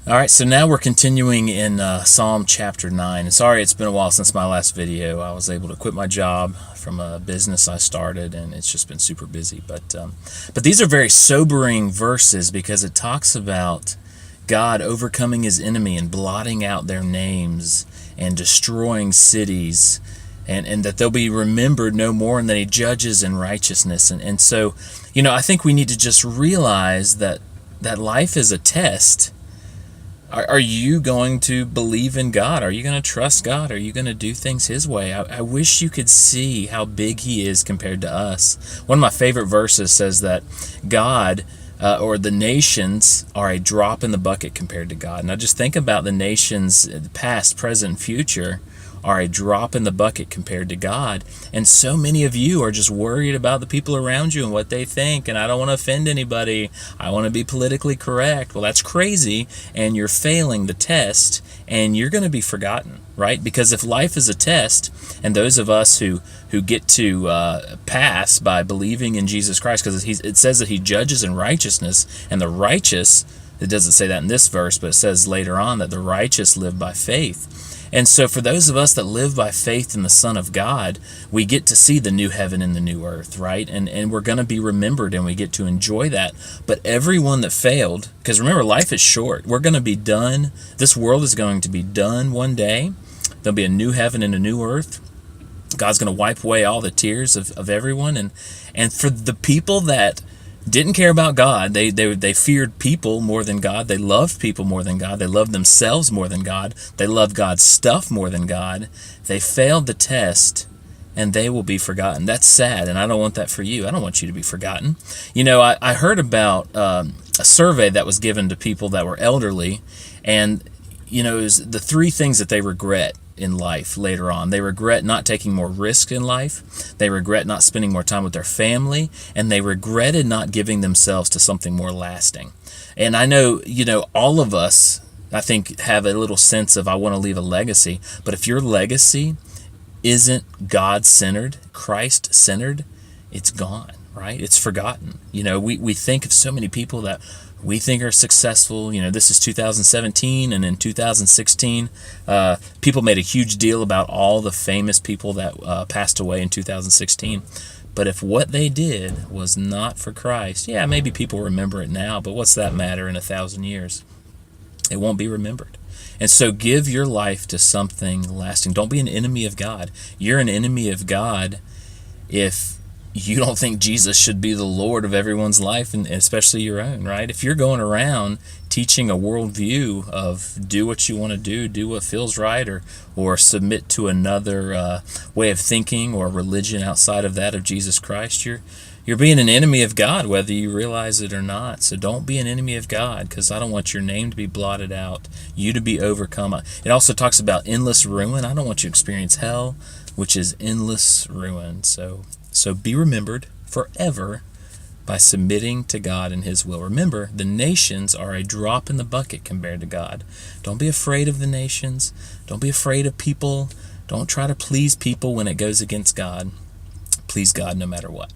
All right, so now we're continuing in Psalm chapter 9. And sorry, it's been a while since my last video. I was able to quit my job from a business I started, and it's just been super busy. But these are very sobering verses because it talks about God overcoming his enemy and blotting out their names and destroying cities, and that they'll be remembered no more, and that he judges in righteousness. And so, I think we need to just realize that life is a test. Are you going to believe in God? Are you going to trust God? Are you going to do things his way? I wish you could see how big he is compared to us. One of my favorite verses says that God or the nations are a drop in the bucket compared to God. Now just think about the nations, past, present, future, are a drop in the bucket compared to God. And so many of you are just worried about the people around you and what they think. And I don't want to offend anybody. I want to be politically correct. Well, that's crazy. And you're failing the test, and you're going to be forgotten, right? Because if life is a test, and those of us who get to pass by believing in Jesus Christ, because it says that he judges in righteousness, and the righteous, it doesn't say that in this verse, but it says later on that the righteous live by faith. And so for those of us that live by faith in the Son of God, we get to see the new heaven and the new earth, right? And we're going to be remembered, and we get to enjoy that. But everyone that failed, because remember, life is short. We're going to be done. This world is going to be done one day. There'll be a new heaven and a new earth. God's going to wipe away all the tears of everyone. And for the people that didn't care about God, they feared people more than God. They loved people more than God. They loved themselves more than God. They loved God's stuff more than God. They failed the test, and they will be forgotten. That's sad, and I don't want that for you. I don't want you to be forgotten. I heard about a survey that was given to people that were elderly, and it was the three things that they regret in life later on. They regret not taking more risk in life. They regret not spending more time with their family, and they regretted not giving themselves to something more lasting. And I know, all of us, I think, have a little sense of, I want to leave a legacy. But if your legacy isn't God-centered, Christ-centered, it's gone, right? It's forgotten. We think of so many people that we think are successful. This is 2017, and in 2016, people made a huge deal about all the famous people that passed away in 2016. But if what they did was not for Christ, yeah, maybe people remember it now, but what's that matter in 1,000 years? It won't be remembered. And so give your life to something lasting. Don't be an enemy of God. You're an enemy of God if you don't think Jesus should be the Lord of everyone's life, and especially your own, right? If you're going around teaching a worldview of do what you want to do what feels right, or submit to another way of thinking or religion outside of that of Jesus Christ, you're being an enemy of God, whether you realize it or not. So don't be an enemy of God, because I don't want your name to be blotted out, you to be overcome. It also talks about endless ruin. I don't want you to experience hell, which is endless ruin. So be remembered forever by submitting to God and his will. Remember, the nations are a drop in the bucket compared to God. Don't be afraid of the nations. Don't be afraid of people. Don't try to please people when it goes against God. Please God no matter what.